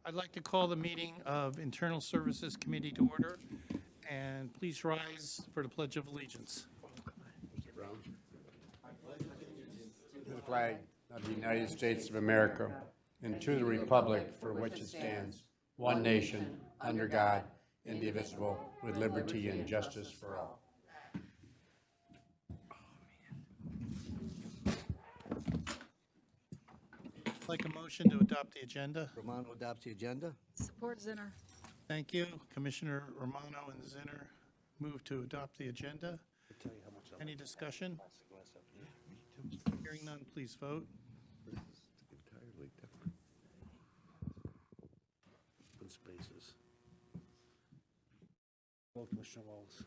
I'd like to call the meeting of Internal Services Committee to order, and please rise for the Pledge of Allegiance. To the flag of the United States of America and to the republic for which it stands, one nation, under God, indivisible, with liberty and justice for all. I'd like a motion to adopt the agenda. Romano adopts the agenda. Support Zinner. Thank you. Commissioner Romano and Zinner move to adopt the agenda. Any discussion? Hearing none, please vote. Entirely different. Open spaces. Vote, Commissioner Wallace.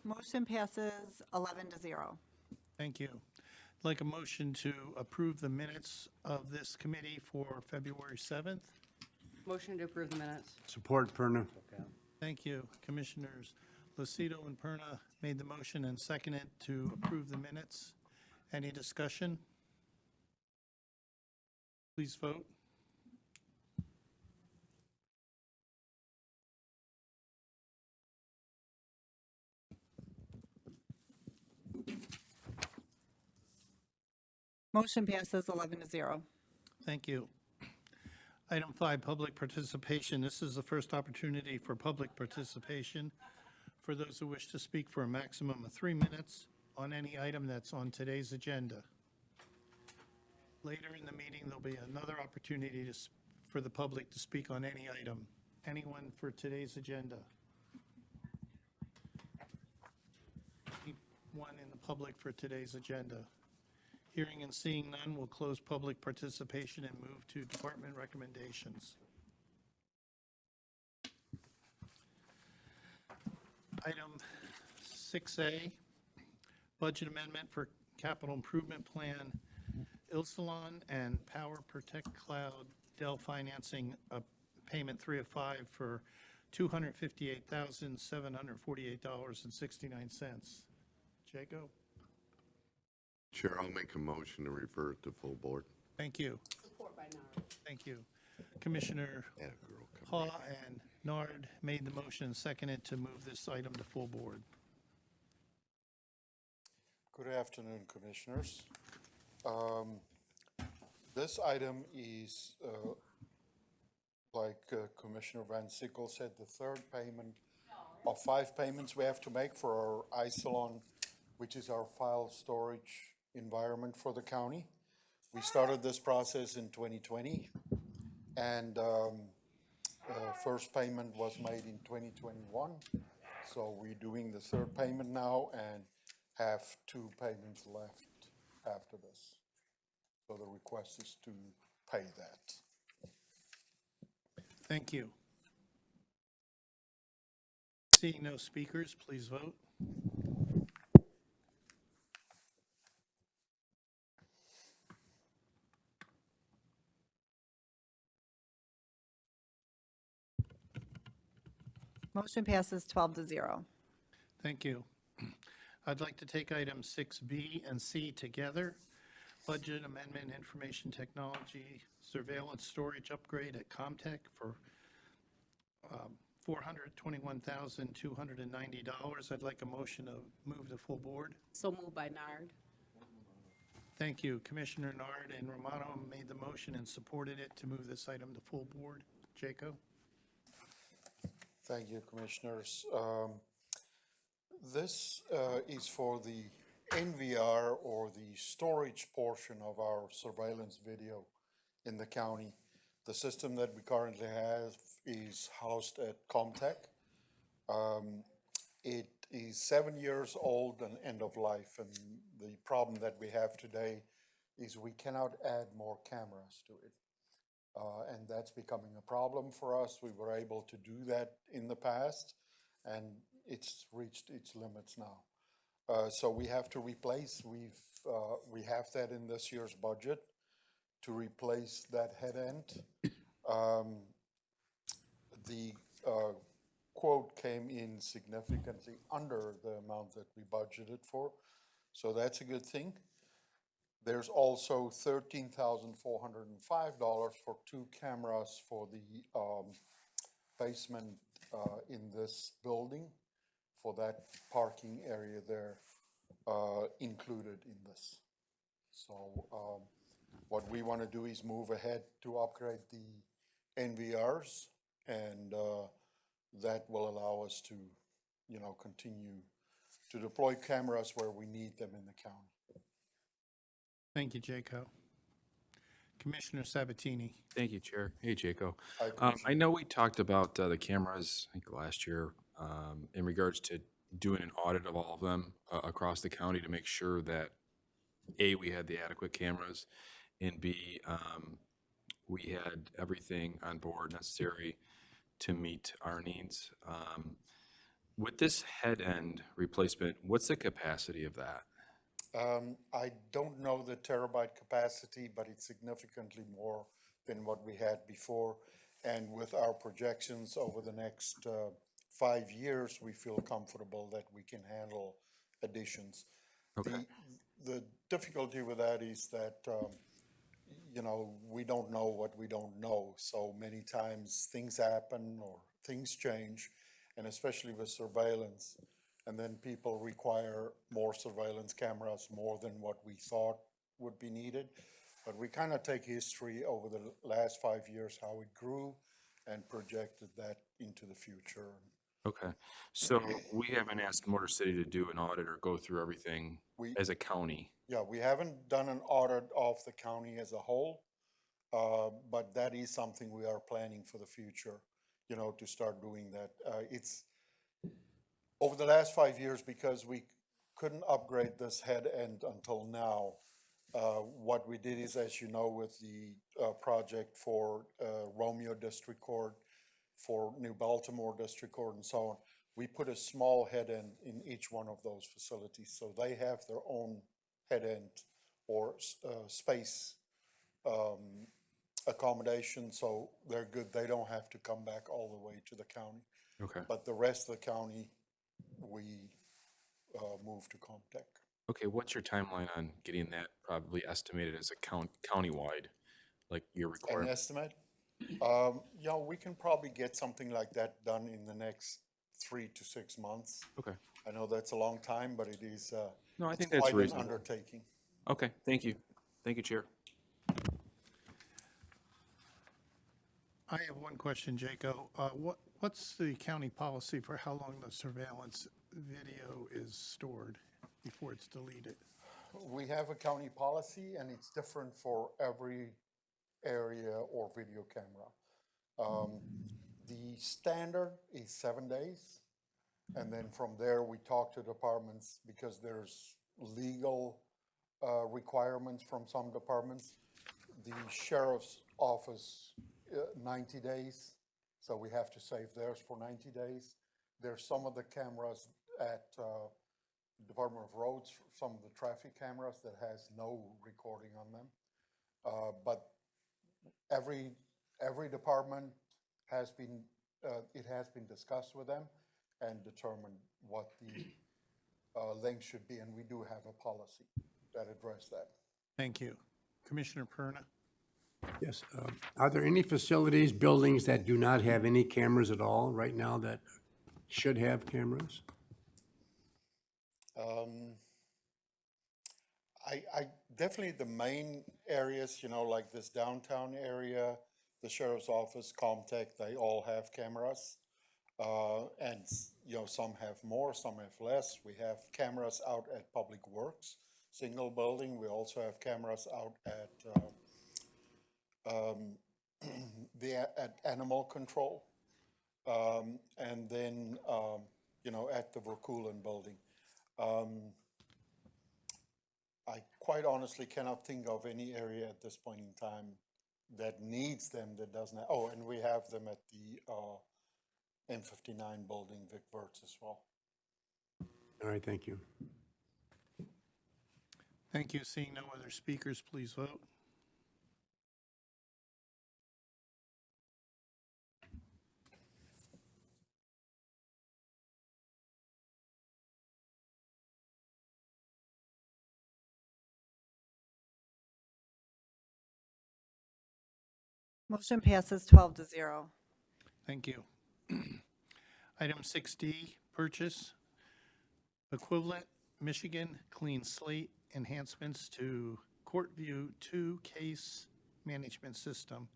Motion passes 11-0. Thank you. I'd like a motion to approve the minutes of this committee for February 7th. Motion to approve the minutes. Support, Perna. Thank you. Commissioners Lucido and Perna made the motion and seconded to approve the minutes. Any discussion? Please vote. Motion passes 11-0. Thank you. Item 5, public participation. This is the first opportunity for public participation for those who wish to speak for a maximum of 3 minutes on any item that's on today's agenda. Later in the meeting, there'll be another opportunity for the public to speak on any item. Anyone for today's agenda? Anyone in the public for today's agenda? Hearing and seeing none, we'll close public participation and move to department recommendations. Item 6A, budget amendment for capital improvement plan, Isilon and Power Protect Cloud Dell financing payment 3 of 5 for $258,748.69. Jacob? Chair, I'll make a motion to refer it to full board. Thank you. Support by Nara. Thank you. Commissioner Yeah, girl, come Haw and Nard made the motion and seconded to move this item to full board. Good afternoon, Commissioners. This item is, like Commissioner Van Sickle said, the third payment of 5 payments we have to make for our Isilon, which is our file storage environment for the county. We started this process in 2020, and first payment was made in 2021. So we're doing the third payment now and have 2 payments left after this. So the request is to pay that. Thank you. Seeing no speakers, please vote. Motion passes 12-0. Thank you. I'd like to take items 6B and C together. Budget amendment, information technology, surveillance storage upgrade at COMTEC for $421,290. I'd like a motion to move to full board. So moved by Nard. Thank you. Commissioner Nard and Romano made the motion and supported it to move this item to full board. Jacob? Thank you, Commissioners. This is for the NVR, or the storage portion of our surveillance video in the county. The system that we currently have is housed at COMTEC. It is 7 years old and end of life, and the problem that we have today is we cannot add more cameras to it. And that's becoming a problem for us. We were able to do that in the past, and it's reached its limits now. So we have to replace, we have that in this year's budget to replace that head end. The quote came in significantly under the amount that we budgeted for, so that's a good thing. There's also $13,405 for 2 cameras for the basement in this building, for that parking area there included in this. So what we want to do is move ahead to upgrade the NVRs, and that will allow us to, continue to deploy cameras where we need them in the county. Thank you, Jaco. Commissioner Sabatini. Thank you, Chair. Hey, Jaco. Hi, Commissioner. I know we talked about the cameras, I think last year, in regards to doing an audit of all of them across the county to make sure that, A, we had the adequate cameras, and B, we had everything on board necessary to meet our needs. With this head end replacement, what's the capacity of that? I don't know the terabyte capacity, but it's significantly more than what we had before. And with our projections over the next 5 years, we feel comfortable that we can handle additions. Okay. The difficulty with that is that, we don't know what we don't know. So many times things happen or things change, and especially with surveillance. And then people require more surveillance cameras, more than what we thought would be needed. But we kind of take history over the last 5 years, how it grew, and projected that into the future. Okay. So we haven't asked Motor City to do an audit or go through everything as a county. Yeah, we haven't done an audit of the county as a whole, but that is something we are planning for the future, to start doing that. It's over the last 5 years, because we couldn't upgrade this head end until now. What we did is, as you know, with the project for Romeo District Court, for New Baltimore District Court, and so on, we put a small head end in each one of those facilities. So they have their own head end or space accommodation, so they're good. They don't have to come back all the way to the county. Okay. But the rest of the county, we moved to COMTEC. Okay, what's your timeline on getting that probably estimated as a countywide, like your An requirement? estimate? We can probably get something like that done in the next 3 to 6 months. Okay. I know that's a long time, but it is No, I it's think that's quite an reasonable. undertaking. Okay, thank you. Thank you, Chair. I have one question, Jaco. What's the county policy for how long the surveillance video is stored before it's deleted? We have a county policy, and it's different for every area or video camera. The standard is 7 days, and then from there, we talk to departments because there's legal requirements from some departments. The sheriff's office, 90 days, so we have to save theirs for 90 days. There's some of the cameras at Department of Roads, some of the traffic cameras that has no recording on them. But every department has been, it has been discussed with them and determined what the length should be, and we do have a policy that address that. Thank you. Commissioner Perna? Yes. Are there any facilities, buildings that do not have any cameras at all right now that should have cameras? I definitely the main areas, like this downtown area, the sheriff's office, COMTEC, they all have cameras. And, some have more, some have less. We have cameras out at Public Works, single building. We also have cameras out at at Animal Control. And then, at the Verkulen building. I quite honestly cannot think of any area at this point in time that needs them, that doesn't have. Oh, and we have them at the M59 building, Vic Wertz as well. All right, thank you. Thank you. Seeing no other speakers, please vote. Motion passes 12-0. Thank you. Item 6D, purchase Equivant Michigan Clean-Slate Enhancements to Courtview 2 Case Management System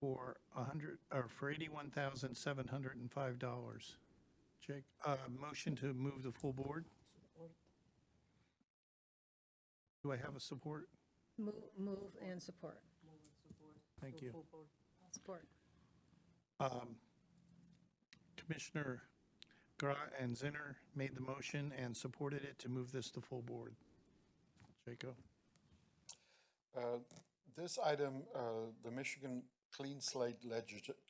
for $81,705. Jake, motion to move the full board? Do I have a support? Move and support. Thank you. Support. Commissioner Gra and Zinner made the motion and supported it to move this to full board. Jaco? This item, the Michigan Clean Slate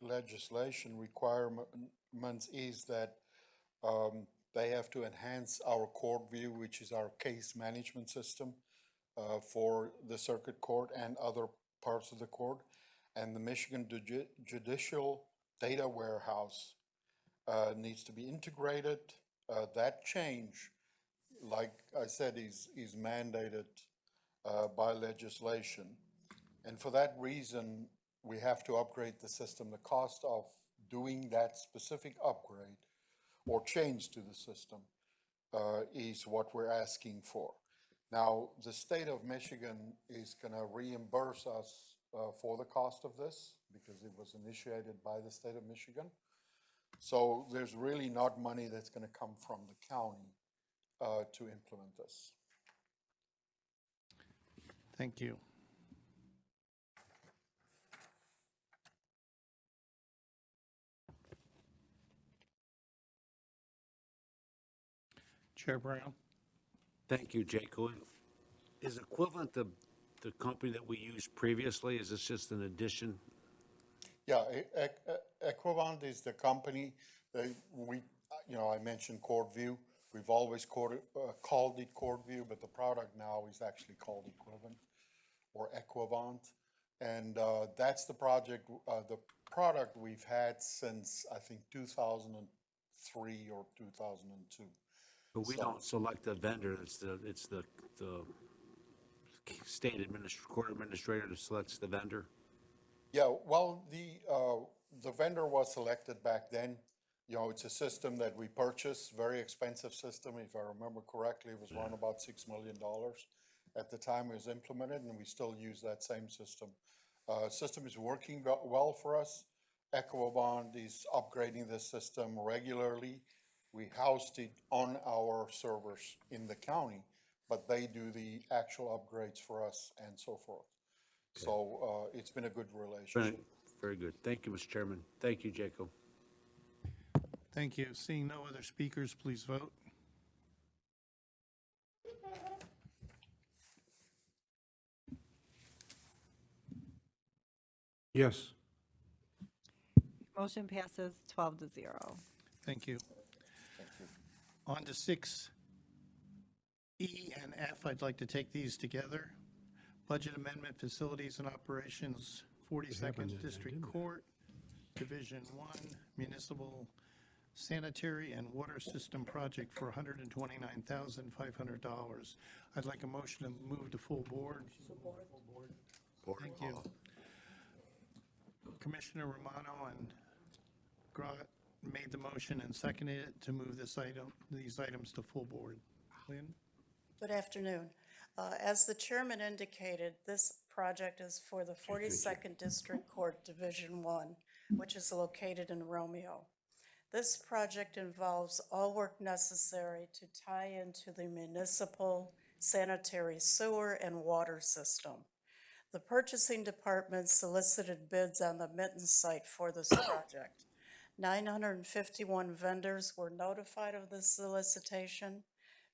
legislation requirements is that they have to enhance our Courtview, which is our case management system for the circuit court and other parts of the court. And the Michigan Judicial Data Warehouse needs to be integrated. That change, like I said, is mandated by legislation. And for that reason, we have to upgrade the system. The cost of doing that specific upgrade or change to the system is what we're asking for. Now, the state of Michigan is going to reimburse us for the cost of this because it was initiated by the state of Michigan. So there's really not money that's going to come from the county to implement this. Thank you. Chair Brown? Thank you, Jaco. Is Equivant the company that we used previously? Is this just an addition? Yeah, Equivant is the company that I mentioned Courtview. We've always called it Courtview, but the product now is actually called Equivant or Equivant. And that's the product we've had since, I think, 2003 or 2002. But we don't select the vendor, it's the state court administrator that selects the vendor? Yeah, well, the vendor was selected back then. It's a system that we purchased, very expensive system. If I remember correctly, it was around about $6 million at the time it was implemented, and we still use that same system. System is working well for us. Equivant is upgrading the system regularly. We housed it on our servers in the county, but they do the actual upgrades for us and so forth. Okay. So it's been a good relationship. Very good. Thank you, Mr. Chairman. Thank you, Jacob. Thank you. Seeing no other speakers, please vote. Yes. Motion passes 12-0. Thank you. On to 6E and F, I'd like to take these together. Budget Amendment, Facilities and Operations, 42nd District Court, Division 1, Municipal, Sanitary and Water System Project for $129,500. I'd like a motion to move to full board. Support. Thank you. Commissioner Romano and Grott made the motion and seconded it to move these items to full board. Lynn? Good afternoon. As the chairman indicated, this project is for the 42nd District Court, Division 1, which is located in Romeo. This project involves all work necessary to tie into the municipal sanitary sewer and water system. The purchasing department solicited bids on the Mitten site for this project. 951 vendors were notified of this solicitation.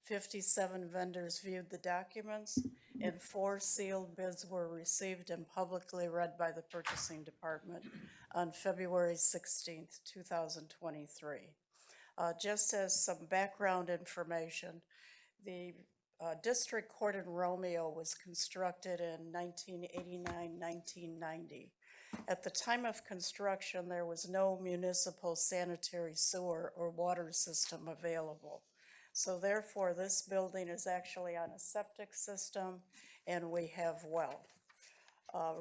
57 vendors viewed the documents, and 4 sealed bids were received and publicly read by the purchasing department on February 16th, 2023. Just as some background information, the District Court in Romeo was constructed in 1989-1990. At the time of construction, there was no municipal sanitary sewer or water system available. So therefore, this building is actually on a septic system, and we have well.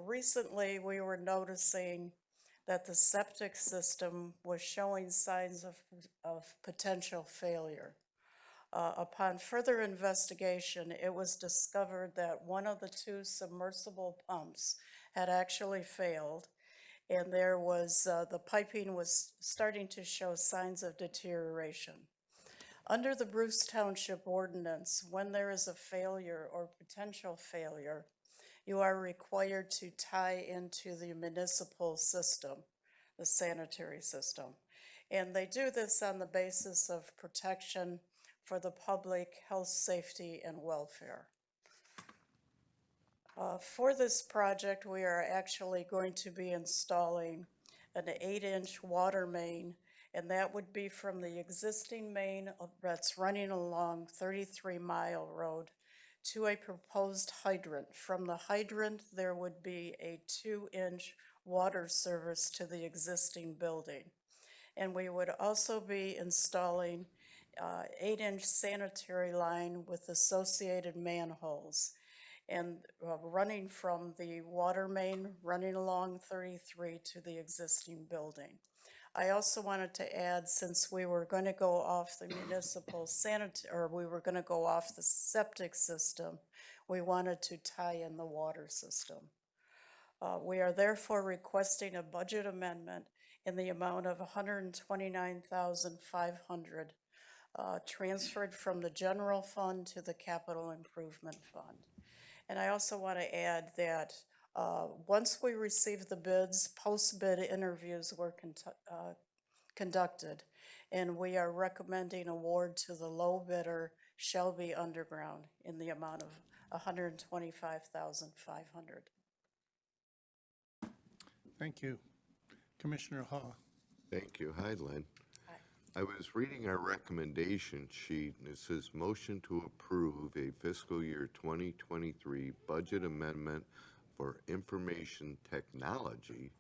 Recently, we were noticing that the septic system was showing signs of potential failure. Upon further investigation, it was discovered that one of the two submersible pumps had actually failed, and there was, the piping was starting to show signs of deterioration. Under the Bruce Township ordinance, when there is a failure or potential failure, you are required to tie into the municipal system, the sanitary system. And they do this on the basis of protection for the public health, safety, and welfare. For this project, we are actually going to be installing an 8-inch water main, and that would be from the existing main that's running along 33 Mile Road to a proposed hydrant. From the hydrant, there would be a 2-inch water service to the existing building. And we would also be installing 8-inch sanitary line with associated manholes and running from the water main, running along 33 to the existing building. I also wanted to add, since we were going to go off the municipal or we were going to go off the septic system, we wanted to tie in the water system. We are therefore requesting a budget amendment in the amount of $129,500 transferred from the general fund to the capital improvement fund. And I also want to add that once we received the bids, post-bid interviews were conducted, and we are recommending award to the low bidder, Shelby Underground, in the amount of $125,500. Thank you. Commissioner Hall. Thank you. Hi, Lynn. Hi. I was reading our recommendation sheet, and it says motion to approve a fiscal year 2023 budget amendment for information technology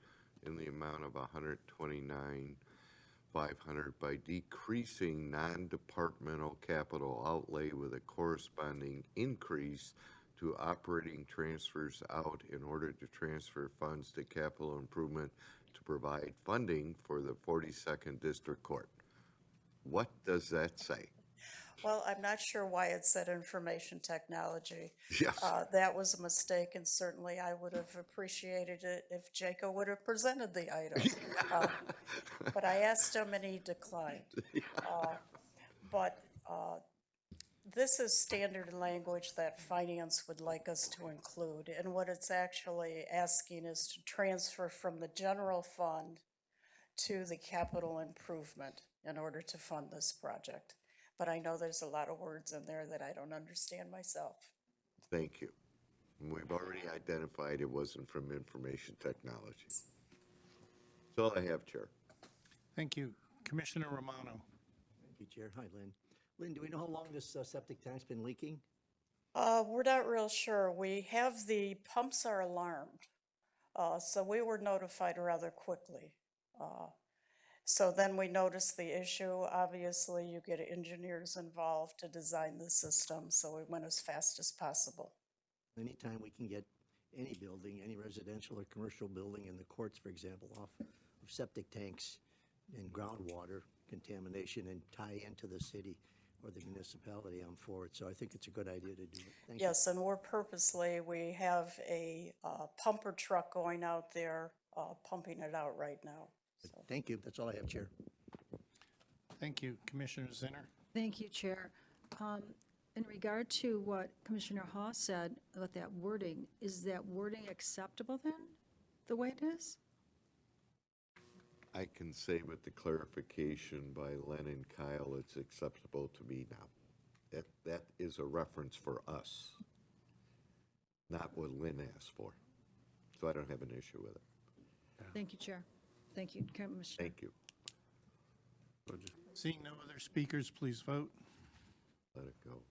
in the amount of $129,500 by decreasing non-departmental capital outlay with a corresponding increase to operating transfers out in order to transfer funds to capital improvement to provide funding for the 42nd District Court. What does that say? Well, I'm not sure why it said information technology. Yes. That was a mistake, and certainly I would have appreciated it if Jacob would have presented the item. But I asked him and he declined. But this is standard language that finance would like us to include, and what it's actually asking is to transfer from the general fund to the capital improvement in order to fund this project. But I know there's a lot of words in there that I don't understand myself. Thank you. And we've already identified it wasn't from information technology. That's all I have, Chair. Thank you. Commissioner Romano. Thank you, Chair. Hi, Lynn. Lynn, do we know how long this septic tank's been leaking? We're not real sure. We have the pumps are alarmed, so we were notified rather quickly. So then we noticed the issue. Obviously, you get engineers involved to design the system, so we went as fast as possible. Anytime we can get any building, any residential or commercial building in the courts, for example, off of septic tanks and groundwater contamination and tie into the city or the municipality, I'm for it. So I think it's a good idea to do it. Thank you. Yes, and we have a pumper truck going out there pumping it out right now. So. Thank you. That's all I have, Chair. Thank you. Commissioner Zinner. Thank you, Chair. In regard to what Commissioner Haas said about that wording, is that wording acceptable then, the way it is? I can say with the clarification by Len and Kyle, it's acceptable to me now. That is a reference for us, not what Lynn asked for. So I don't have an issue with it. Thank you, Chair. Thank you, Commissioner. Thank you. Seeing no other speakers, please vote. Let it go.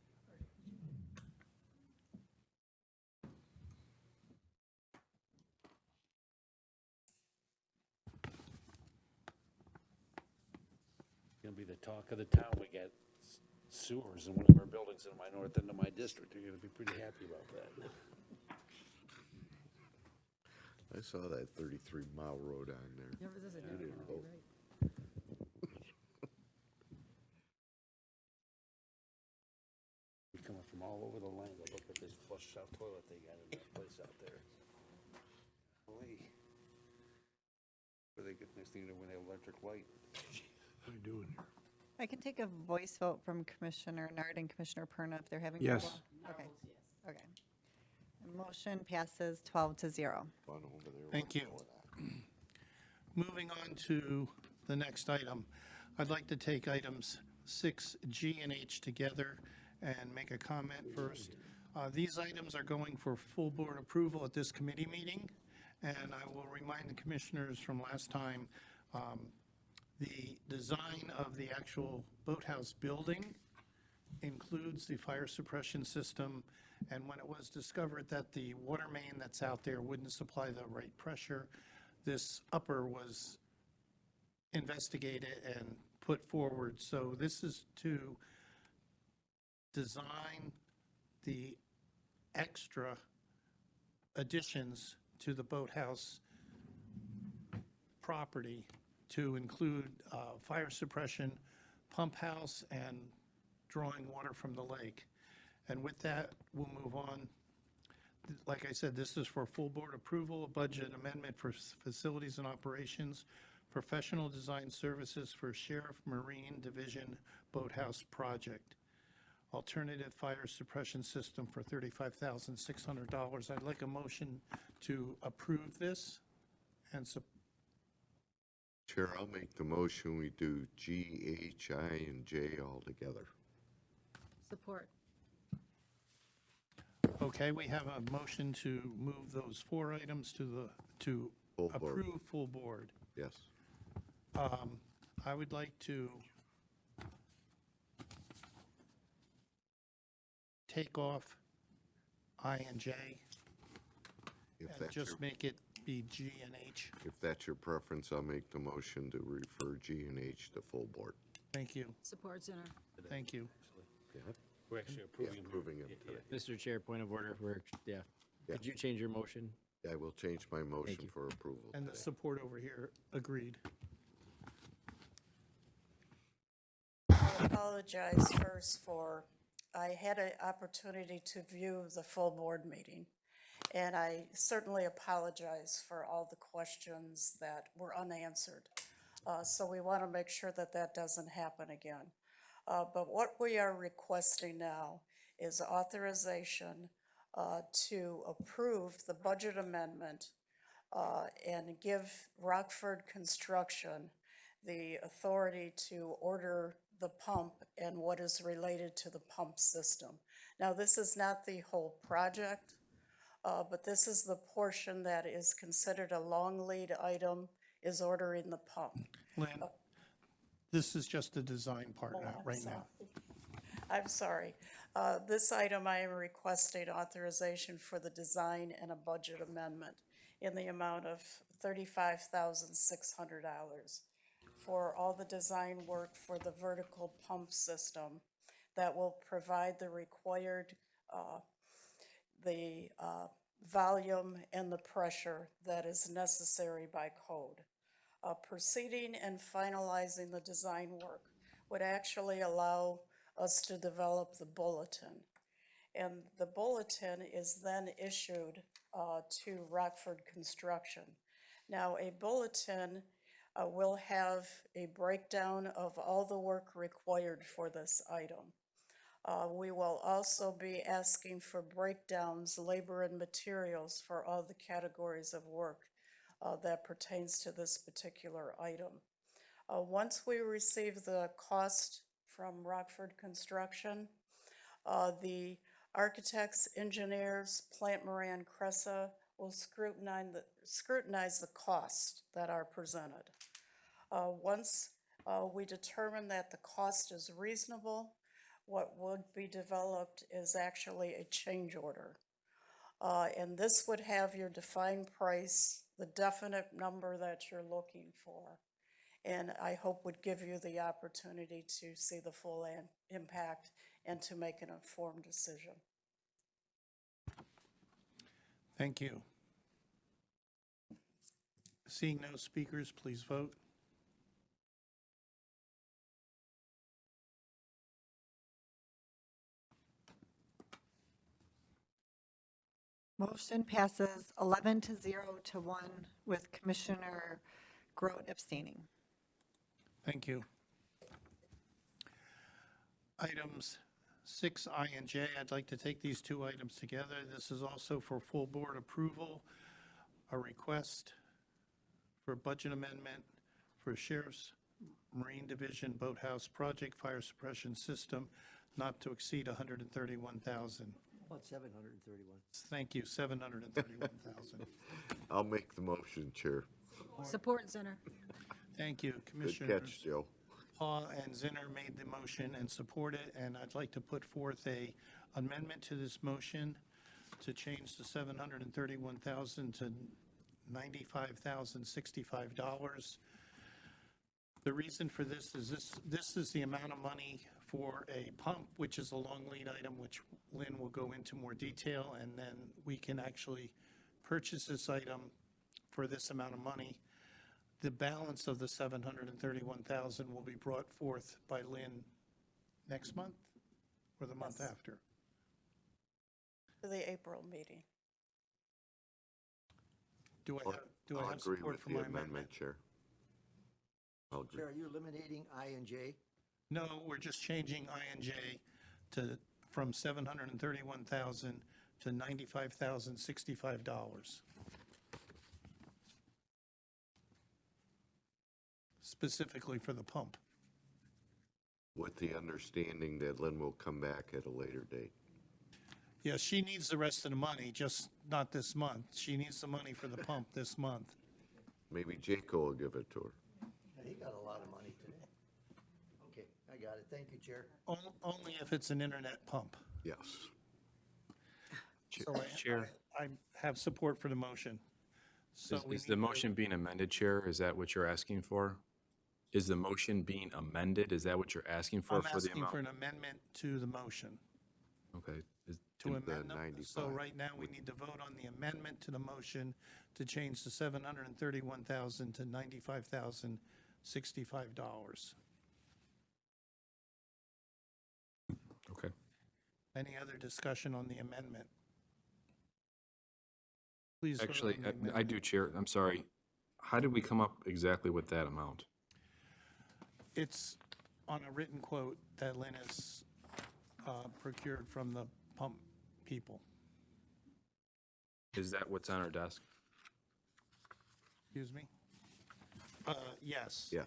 Gonna be the talk of the town. We got sewers in one of our buildings in my north end of my district. You're gonna be pretty happy about that. I saw that 33-mile road on there. Never does it, You didn't you're vote. right. Coming from all over the land, I look at this flush out toilet they got in that place out there. Holy. Where they get next thing, when they have electric light. What are you doing here? I can take a voice vote from Commissioner Nard and Commissioner Perna if they're having Yes. trouble. Okay, okay. The motion passes 12-0. Fun over there. Thank you. Moving on to the next item, I'd like to take items 6G and H together and make a comment first. These items are going for full board approval at this committee meeting, and I will remind the commissioners from last time, the design of the actual boathouse building includes the fire suppression system, and when it was discovered that the water main that's out there wouldn't supply the right pressure, this upper was investigated and put forward. So this is to design the extra additions to the boathouse property to include fire suppression, pump house, and drawing water from the lake. And with that, we'll move on. Like I said, this is for full board approval, a budget amendment for facilities and operations, professional design services for Sheriff Marine Division Boathouse Project. Alternative fire suppression system for $35,600. I'd like a motion to approve this and Chair, I'll make the motion, we do G, H, I, and J all together. Support. Okay, we have a motion to move those 4 items to Full board. approve full board. Yes. I would like to take off I and J If and that's your, just make it be G and H. if that's your preference, I'll make the motion to refer G and H to full board. Thank you, Support Center. thank you. Yeah. We're actually Yeah, approving them. approving it Yeah, today. Mr. Chair, point of order, Yeah. could you change your motion? I will change my motion you. for approval And the today. support over here, agreed. I apologize first for, I had an opportunity to view the full board meeting, and I certainly apologize for all the questions that were unanswered. So we want to make sure that that doesn't happen again. But what we are requesting now is authorization to approve the budget amendment and give Rockford Construction the authority to order the pump and what is related to the pump system. Now, this is not the whole project, but this is the portion that is considered a long lead item, is ordering the pump. Lynn, this is just the design part now, I'm right now. I'm sorry. This item, I am requesting authorization for the design and a budget amendment in the amount of $35,600 for all the design work for the vertical pump system that will provide the required, volume and the pressure that is necessary by code. Proceeding and finalizing the design work would actually allow us to develop the bulletin. And the bulletin is then issued to Rockford Construction. Now, a bulletin will have a breakdown of all the work required for this item. We will also be asking for breakdowns, labor and materials for all the categories of work that pertains to this particular item. Once we receive the cost from Rockford Construction, the architects, engineers, Plant Moran Cressa will scrutinize the costs that are presented. Once we determine that the cost is reasonable, what would be developed is actually a change order. And this would have your defined price, the definite number that you're looking for. And I hope would give you the opportunity to see the full impact and to make an informed decision. Thank you. Seeing no speakers, please vote. Motion passes 11-0 to 1 with Commissioner Grote abstaining. Thank you. Items 6I and J, I'd like to take these two items together. This is also for full board approval, a request for budget amendment for Sheriff's Marine Division Boathouse Project Fire Suppression System not to exceed $131,000. About 731. Thank you, $731,000. I'll make the motion, Chair. Support, Zinner. Thank you, Good Commissioners. catch, Joe. Paul and Zinner made the motion and support it, and I'd like to put forth a amendment to this motion to change the $731,000 to $95,065. The reason for this is this is the amount of money for a pump, which is a long lead item, which Lynn will go into more detail, and then we can actually purchase this item for this amount of money. The balance of the $731,000 will be brought forth by Lynn next month or the month Yes. after. For the April meeting. Do I I'll have agree support with for the my amendment, amendment? Chair. I'll agree. Chair, are you eliminating I and J? No, we're just changing I and J from $731,000 to $95,065. Specifically for the pump. With the understanding that Lynn will come back at a later date. Yeah, she needs the rest of the money, just not this month. She needs the money for the pump this month. Maybe Jaco will give it to her. Yeah, he got a lot of money today. Okay, I got it. Thank you, Chair. Only if it's an internet pump. Yes. So Chair. I have support for the motion. So we Is the need to- motion being amended, Chair? Is that what you're asking for? Is the motion being amended? Is that what you're asking for I'm the asking for amount? an amendment to the motion. Okay. To The amend them. So 95. right now, we need to vote on the amendment to the motion to change the $731,000 to $95,065. Okay. Any other discussion on the amendment? Please vote Actually, on the I amendment. do, Chair. I'm sorry. How did we come up exactly with that amount? It's on a written quote that Lynn has procured from the pump people. Is that what's on our desk? Excuse me? Yes. Yes.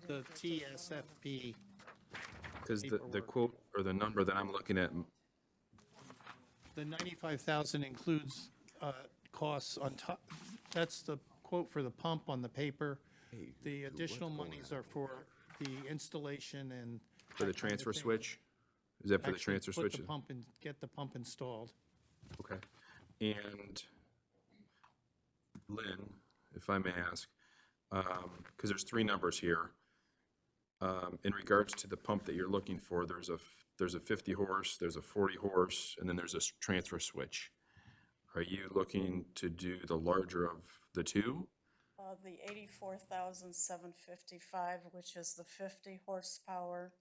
The TSFP, Because the Paperwork. quote or the number that I'm looking at, the 95,000 includes costs on top. That's the quote for the pump on the paper. The additional monies are for the installation and. for the that kind of transfer thing. switch? Is that for the Actually transfer put switch? the pump in, get the pump installed. Okay. And Lynn, if I may ask, because there's three numbers here. In regards to the pump that you're looking for, there's a 50 horse, there's a 40 horse, and then there's a transfer switch. Are you looking to do the larger of the two? The 84,755, which is the 50 horsepower,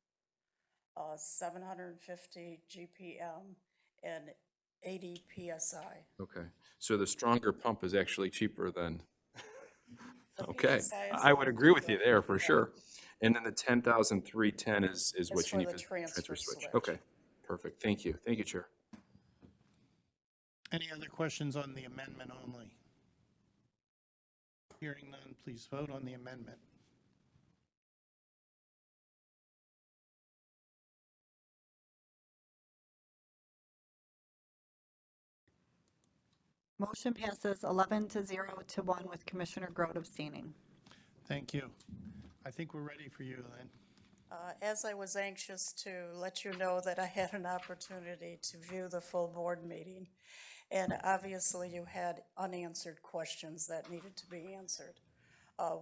750 GPM, and 80 PSI. Okay, so the stronger pump is actually cheaper than, The okay. PSI is I would agree with you there for yeah. sure. And then the 10,310 is what It's you for need the for the transfer transfer switch. switch. Okay, perfect. Thank you. Thank you, Chair. Any other questions on the amendment only? Hearing none, please vote on the amendment. Motion passes 11-0 to 1 with Commissioner Grote abstaining. Thank you. I think we're ready for you, Lynn. As I was anxious to let you know that I had an opportunity to view the full board meeting, and obviously you had unanswered questions that needed to be answered.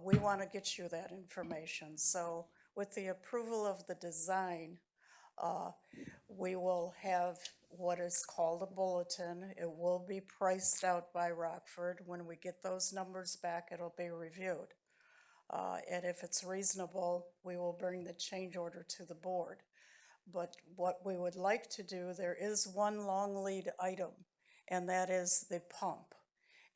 We want to get you that information. So with the approval of the design, we will have what is called a bulletin. It will be priced out by Rockford. When we get those numbers back, it'll be reviewed. And if it's reasonable, we will bring the change order to the board. But what we would like to do, there is one long lead item, and that is the pump.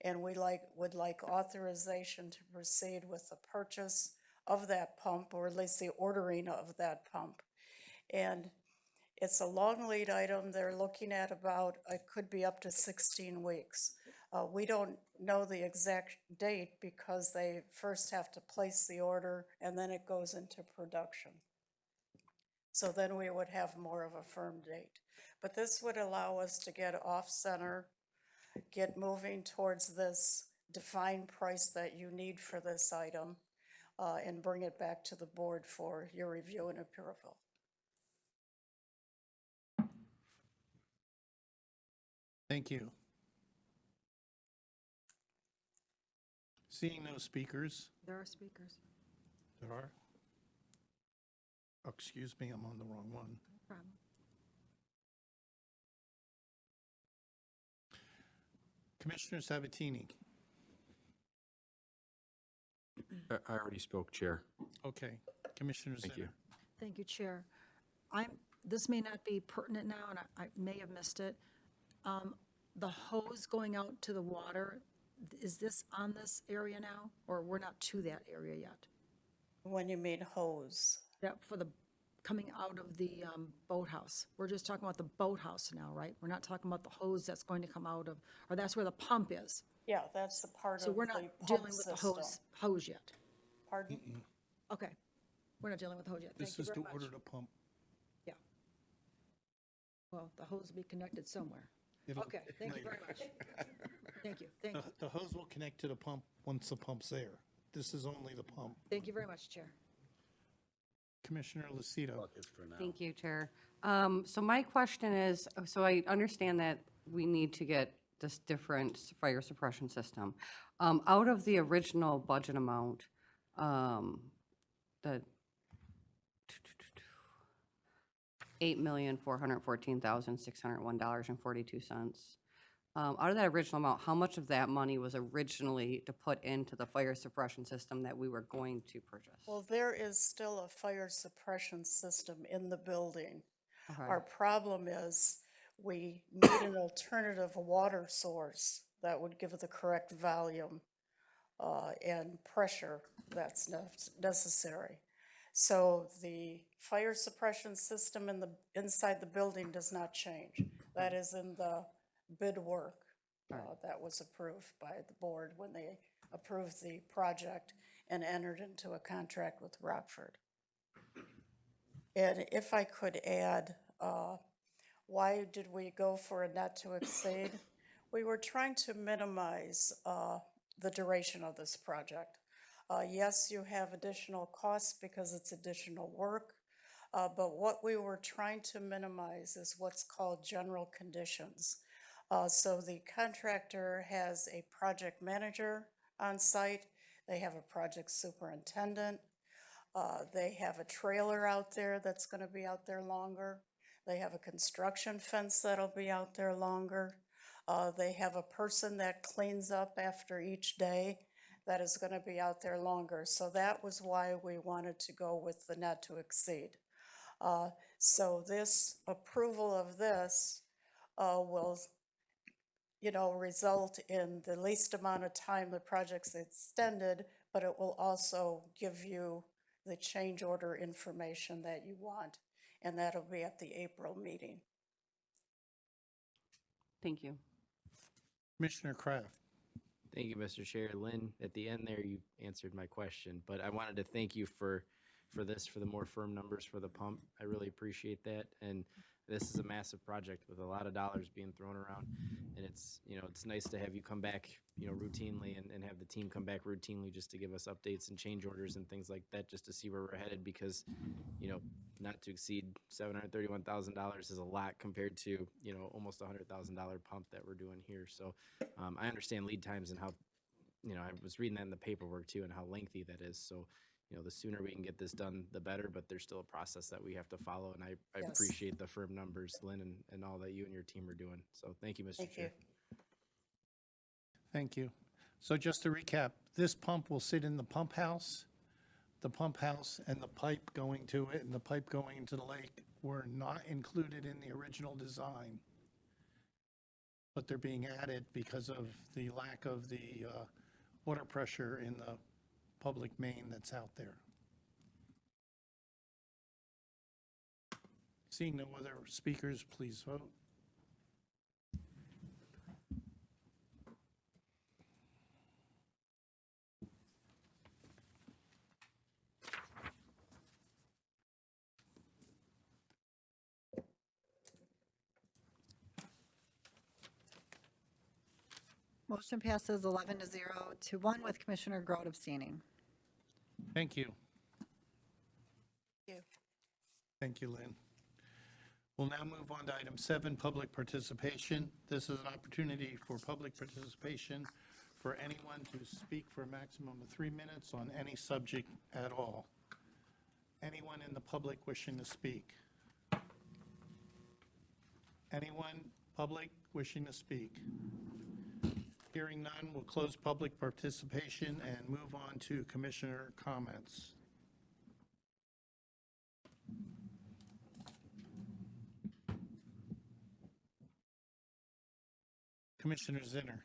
And would like authorization to proceed with the purchase of that pump, or at least the ordering of that pump. And it's a long lead item. They're looking at about, it could be up to 16 weeks. We don't know the exact date because they first have to place the order and then it goes into production. So then we would have more of a firm date. But this would allow us to get off center, get moving towards this defined price that you need for this item, and bring it back to the board for your review and approval. Thank you. Seeing no speakers, There are speakers. there are. Oh, excuse me, I'm on the wrong one. No problem. Commissioner Sabatini. I already spoke, Chair. Okay. Commissioner Thank you. Zinner. Thank you, Chair. This may not be pertinent now, and I may have missed it. The hose going out to the water, is this on this area now, or we're not to that area yet? When you mean hose? That for the, coming out of the boathouse. We're just talking about the boathouse now, right? We're not talking about the hose that's going to come out of, or that's where the pump is. Yeah, that's the part of So the we're pump not dealing with the system. hose yet. Pardon? Okay. We're not dealing with the hose yet. This Thank is you to very order much. the pump. Yeah. Well, the hose will be connected somewhere. It'll- Okay, thank you very much. Thank you, thank you. The hose will connect to the pump once the pump's there. This is only the pump. Thank you very much, Chair. Commissioner Lucido. Thank you, Chair. So my question is, so I understand that we need to get this different fire suppression system. Out of the original budget amount, the $8,414,601.42. Out of that original amount, how much of that money was originally to put into the fire suppression system that we were going to purchase? Well, there is still a fire suppression system in the building. Okay. Our problem is we need an alternative water source that would give it the correct volume and pressure that's necessary. So the fire suppression system inside the building does not change. That is in the bid work that was approved by the board when they approved the project and entered into a contract with Rockford. And if I could add, why did we go for a not to exceed? We were trying to minimize the duration of this project. Yes, you have additional costs because it's additional work, but what we were trying to minimize is what's called general conditions. So the contractor has a project manager on site, they have a project superintendent, they have a trailer out there that's going to be out there longer, they have a construction fence that'll be out there longer, they have a person that cleans up after each day that is going to be out there longer. So that was why we wanted to go with the not to exceed. So this approval of this will result in the least amount of time the project's extended, but it will also give you the change order information that you want, and that'll be at the April meeting. Thank you. Commissioner Kraft. Thank you, Mr. Chair. Lynn, at the end there, you answered my question, but I wanted to thank you for the more firm numbers for the pump. I really appreciate that. And this is a massive project with a lot of dollars being thrown around. And it's nice to have you come back, routinely and have the team come back routinely just to give us updates and change orders and things like that, just to see where we're headed because, not to exceed $731,000 is a lot compared to, almost $100,000 pump that we're doing here. So I understand lead times and how, I was reading that in the paperwork too and how lengthy that is. So, the sooner we can get this done, the better, but there's still a process that we have to follow, and I Yes. appreciate the firm numbers, Lynn, and all that you and your team are doing. So thank you, Mr. Thank you. Chair. Thank you. So just to recap, this pump will sit in the pump house, and the pipe going to it, and the pipe going into the lake were not included in the original design, but they're being added because of the lack of the water pressure in the public main that's out there. Seeing no other speakers, please vote. Motion passes 11 to 1 with Commissioner Grote abstaining. Thank you. Thank you. Thank you, Lynn. We'll now move on to item 7, public participation. This is an opportunity for public participation for anyone to speak for a maximum of 3 minutes on any subject at all. Anyone in the public wishing to speak? Anyone public wishing to speak? Hearing none, we'll close public participation and move on to commissioner comments. Commissioner Zinner.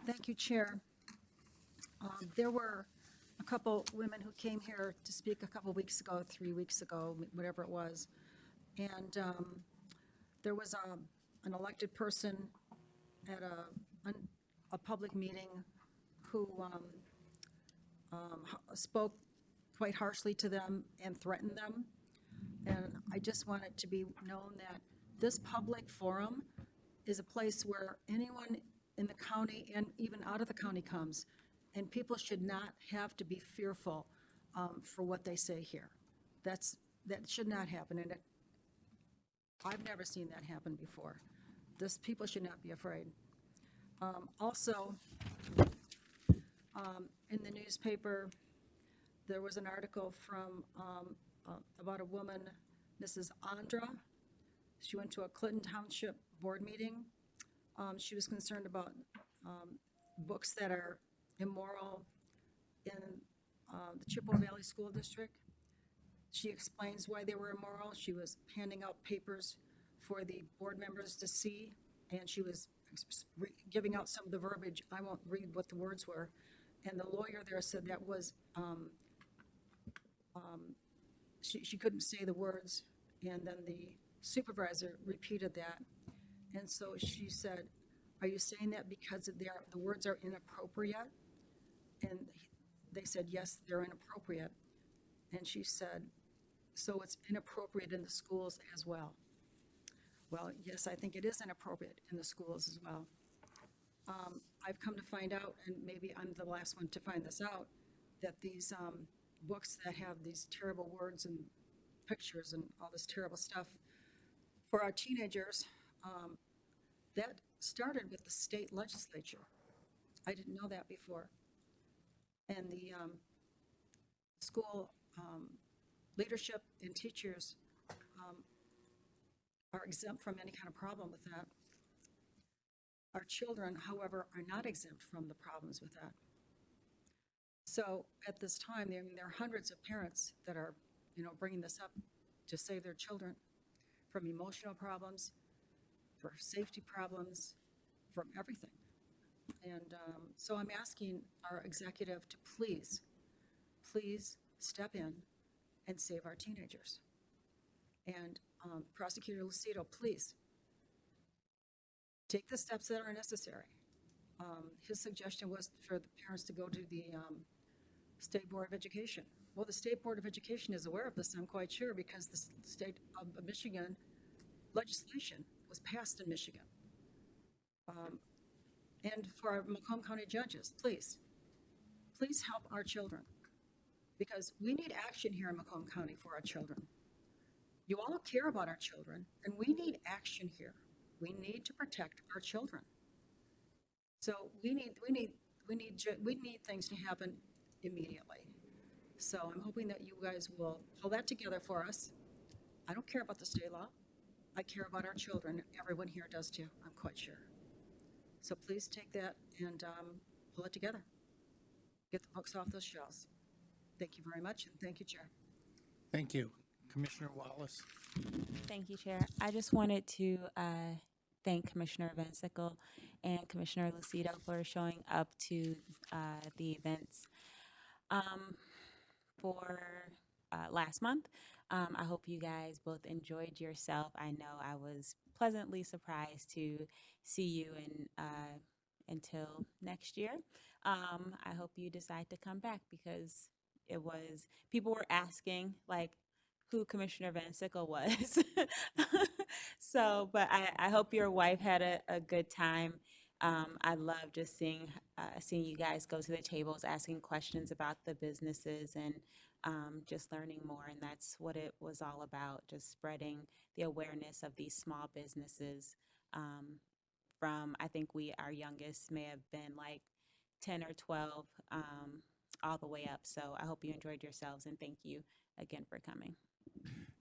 Thank you, Chair. There were a couple women who came here to speak a couple weeks ago, 3 weeks ago, whatever it was. And there was an elected person at a public meeting who spoke quite harshly to them and threatened them. And I just want it to be known that this public forum is a place where anyone in the county and even out of the county comes, and people should not have to be fearful for what they say here. That should not happen, and I've never seen that happen before. People should not be afraid. Also, in the newspaper, there was an article from about a woman, Mrs. Andra. She went to a Clinton Township board meeting. She was concerned about books that are immoral in the Chippewa Valley School District. She explains why they were immoral. She was handing out papers for the board members to see, and she was giving out some of the verbiage. I won't read what the words were. And the lawyer there said that was, she couldn't say the words, and then the supervisor repeated that. And so she said, "Are you saying that because the words are inappropriate?" And they said, "Yes, they're inappropriate." And she said, "So it's inappropriate in the schools as well?" Well, yes, I think it is inappropriate in the schools as well. I've come to find out, and maybe I'm the last one to find this out, that these books that have these terrible words and pictures and all this terrible stuff for our teenagers, that started with the state legislature. I didn't know that before. And the school leadership and teachers are exempt from any kind of problem with that. Our children, however, are not exempt from the problems with that. So at this time, there are hundreds of parents that are, bringing this up to save their children from emotional problems, for safety problems, from everything. And so I'm asking our executive to please step in and save our teenagers. And Prosecutor Lucido, please take the steps that are necessary. His suggestion was for the parents to go to the State Board of Education. Well, the State Board of Education is aware of this, I'm quite sure, because the state of Michigan legislation was passed in Michigan. And for our Macomb County judges, please help our children, because we need action here in Macomb County for our children. You all care about our children, and we need action here. We need to protect our children. So we need things to happen immediately. So I'm hoping that you guys will pull that together for us. I don't care about the state law. I care about our children. Everyone here does too, I'm quite sure. So please take that and pull it together. Get the books off those shelves. Thank you very much, and thank you, Chair. Thank you. Commissioner Wallace. Thank you, Chair. I just wanted to thank Commissioner Van Sickle and Commissioner Lucido for showing up to the events for last month. I hope you guys both enjoyed yourself. I know I was pleasantly surprised to see you until next year. I hope you decide to come back because people were asking like who Commissioner Van Sickle was. So, but I hope your wife had a good time. I love just seeing you guys go to the tables, asking questions about the businesses and just learning more. And that's what it was all about, just spreading the awareness of these small businesses from, I think our youngest may have been like 10 or 12 all the way up. So I hope you enjoyed yourselves and thank you again for coming.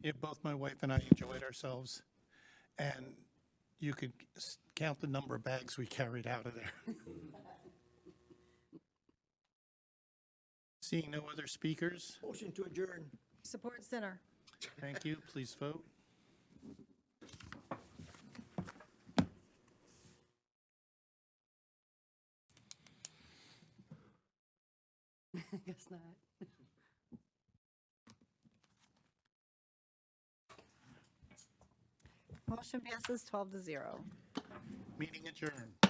Yeah, both my wife and I enjoyed ourselves, and you could count the number of bags we carried out of there. Seeing no other speakers, Motion to adjourn. Support center. thank you. Please vote. I guess not. Motion passes 12-0. Meeting adjourned.